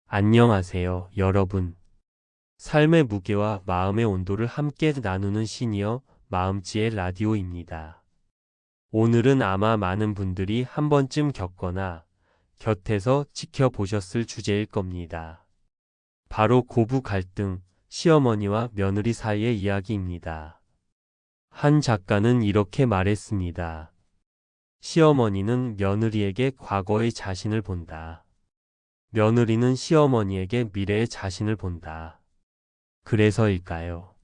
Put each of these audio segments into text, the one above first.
안녕하세요, 여러분. 삶의 무게와 마음의 온도를 함께 나누는 시니어 마음지혜 라디오입니다. 오늘은 아마 많은 분들이 한 번쯤 겪거나 곁에서 지켜보셨을 주제일 겁니다. 바로 고부 갈등, 시어머니와 며느리 사이의 이야기입니다. 한 작가는 이렇게 말했습니다. 시어머니는 며느리에게 과거의 자신을 본다. 며느리는 시어머니에게 미래의 자신을 본다. 그래서일까요?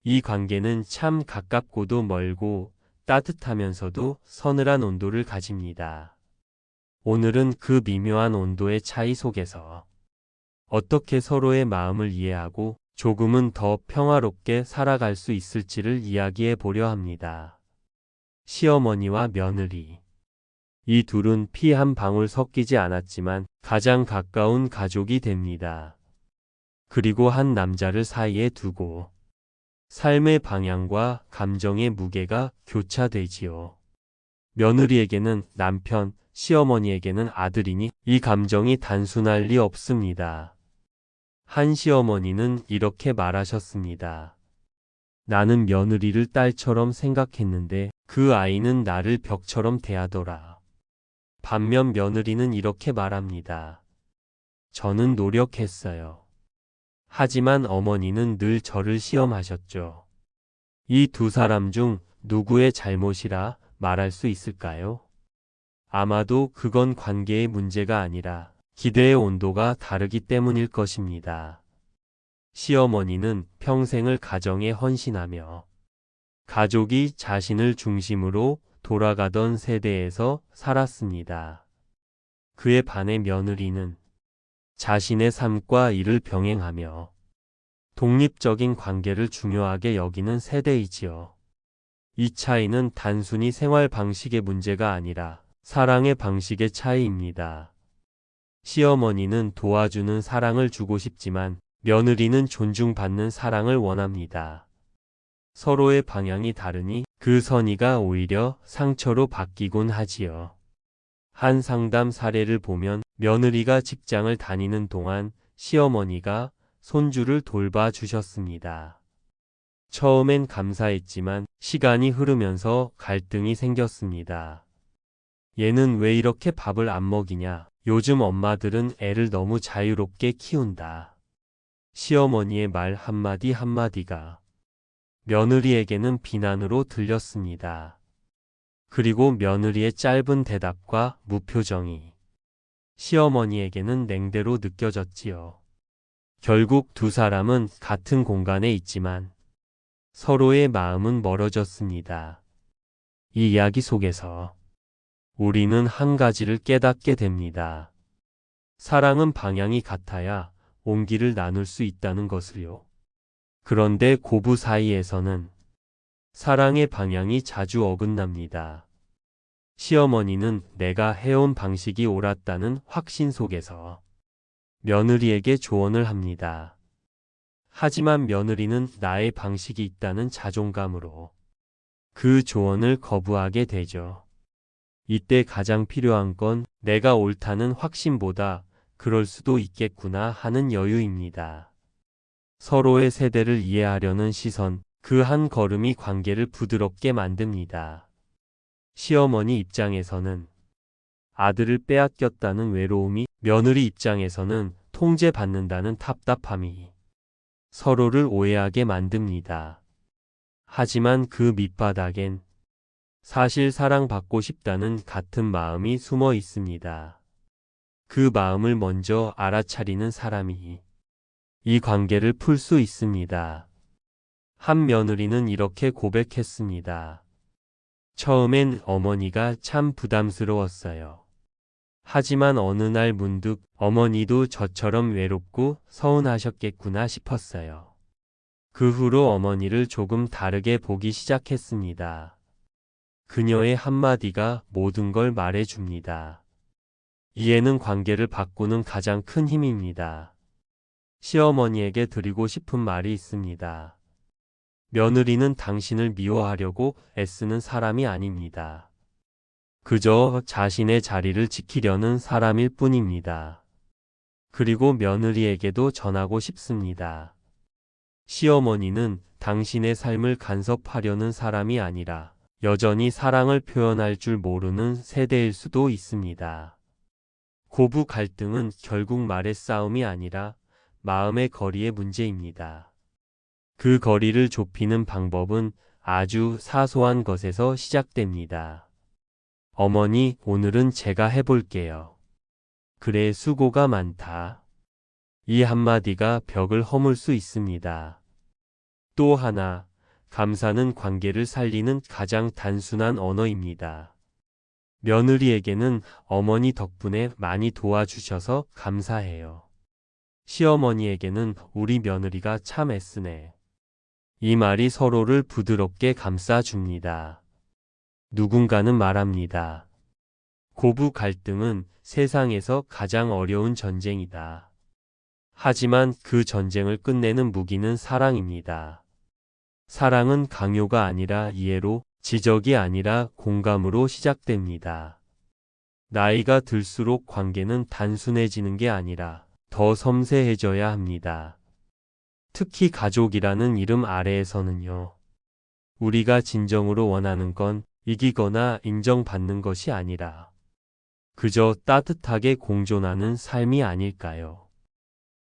이 관계는 참 가깝고도 멀고 따뜻하면서도 서늘한 온도를 가집니다. 오늘은 그 미묘한 온도의 차이 속에서 어떻게 서로의 마음을 이해하고 조금은 더 평화롭게 살아갈 수 있을지를 이야기해 보려 합니다. 시어머니와 며느리. 이 둘은 피 한 방울 섞이지 않았지만 가장 가까운 가족이 됩니다. 그리고 한 남자를 사이에 두고 삶의 방향과 감정의 무게가 교차되지요. 며느리에게는 남편, 시어머니에게는 아들이니 이 감정이 단순할 리 없습니다. 한 시어머니는 이렇게 말하셨습니다. 나는 며느리를 딸처럼 생각했는데 그 아이는 나를 벽처럼 대하더라. 반면 며느리는 이렇게 말합니다. 저는 노력했어요. 하지만 어머니는 늘 저를 시험하셨죠. 이 두 사람 중 누구의 잘못이라 말할 수 있을까요? 아마도 그건 관계의 문제가 아니라 기대의 온도가 다르기 때문일 것입니다. 시어머니는 평생을 가정에 헌신하며 가족이 자신을 중심으로 돌아가던 세대에서 살았습니다. 그에 반해 며느리는 자신의 삶과 일을 병행하며 독립적인 관계를 중요하게 여기는 세대이지요. 이 차이는 단순히 생활 방식의 문제가 아니라 사랑의 방식의 차이입니다. 시어머니는 도와주는 사랑을 주고 싶지만 며느리는 존중받는 사랑을 원합니다. 서로의 방향이 다르니 그 선의가 오히려 상처로 바뀌곤 하지요. 한 상담 사례를 보면 며느리가 직장을 다니는 동안 시어머니가 손주를 돌봐 주셨습니다. 처음엔 감사했지만 시간이 흐르면서 갈등이 생겼습니다. 얘는 왜 이렇게 밥을 안 먹이냐? 요즘 엄마들은 애를 너무 자유롭게 키운다. 시어머니의 말 한마디 한마디가 며느리에게는 비난으로 들렸습니다. 그리고 며느리의 짧은 대답과 무표정이 시어머니에게는 냉대로 느껴졌지요. 결국 두 사람은 같은 공간에 있지만 서로의 마음은 멀어졌습니다. 이 이야기 속에서 우리는 한 가지를 깨닫게 됩니다. 사랑은 방향이 같아야 온기를 나눌 수 있다는 것을요. 그런데 고부 사이에서는 사랑의 방향이 자주 어긋납니다. 시어머니는 내가 해온 방식이 옳았다는 확신 속에서 며느리에게 조언을 합니다. 하지만 며느리는 나의 방식이 있다는 자존감으로 그 조언을 거부하게 되죠. 이때 가장 필요한 건 내가 옳다는 확신보다 그럴 수도 있겠구나 하는 여유입니다. 서로의 세대를 이해하려는 시선, 그 한 걸음이 관계를 부드럽게 만듭니다. 시어머니 입장에서는 아들을 빼앗겼다는 외로움이, 며느리 입장에서는 통제받는다는 답답함이 서로를 오해하게 만듭니다. 하지만 그 밑바닥엔 사실 사랑받고 싶다는 같은 마음이 숨어 있습니다. 그 마음을 먼저 알아차리는 사람이 이 관계를 풀 수 있습니다. 한 며느리는 이렇게 고백했습니다. 처음엔 어머니가 참 부담스러웠어요. 하지만 어느 날 문득 어머니도 저처럼 외롭고 서운하셨겠구나 싶었어요. 그 후로 어머니를 조금 다르게 보기 시작했습니다. 그녀의 한마디가 모든 걸 말해줍니다. 이해는 관계를 바꾸는 가장 큰 힘입니다. 시어머니에게 드리고 싶은 말이 있습니다. 며느리는 당신을 미워하려고 애쓰는 사람이 아닙니다. 그저 자신의 자리를 지키려는 사람일 뿐입니다. 그리고 며느리에게도 전하고 싶습니다. 시어머니는 당신의 삶을 간섭하려는 사람이 아니라 여전히 사랑을 표현할 줄 모르는 세대일 수도 있습니다. 고부 갈등은 결국 말의 싸움이 아니라 마음의 거리의 문제입니다. 그 거리를 좁히는 방법은 아주 사소한 것에서 시작됩니다. 어머니, 오늘은 제가 해볼게요. 그래, 수고가 많다. 이 한마디가 벽을 허물 수 있습니다. 또 하나, 감사는 관계를 살리는 가장 단순한 언어입니다. 며느리에게는 어머니 덕분에 많이 도와주셔서 감사해요. 시어머니에게는 우리 며느리가 참 애쓰네. 이 말이 서로를 부드럽게 감싸줍니다. 누군가는 말합니다. 고부 갈등은 세상에서 가장 어려운 전쟁이다. 하지만 그 전쟁을 끝내는 무기는 사랑입니다. 사랑은 강요가 아니라 이해로, 지적이 아니라 공감으로 시작됩니다. 나이가 들수록 관계는 단순해지는 게 아니라 더 섬세해져야 합니다. 특히 가족이라는 이름 아래에서는요. 우리가 진정으로 원하는 건 이기거나 인정받는 것이 아니라 그저 따뜻하게 공존하는 삶이 아닐까요?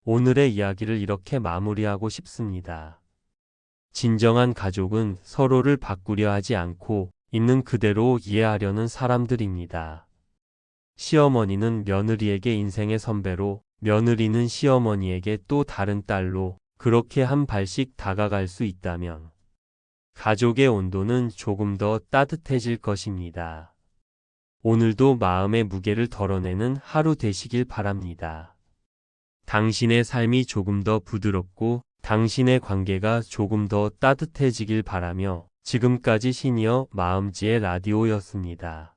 오늘의 이야기를 이렇게 마무리하고 싶습니다. 진정한 가족은 서로를 바꾸려 하지 않고 있는 그대로 이해하려는 사람들입니다. 시어머니는 며느리에게 인생의 선배로, 며느리는 시어머니에게 또 다른 딸로 그렇게 한 발씩 다가갈 수 있다면 가족의 온도는 조금 더 따뜻해질 것입니다. 오늘도 마음의 무게를 덜어내는 하루 되시길 바랍니다. 당신의 삶이 조금 더 부드럽고 당신의 관계가 조금 더 따뜻해지길 바라며 지금까지 시니어 마음지혜 라디오였습니다.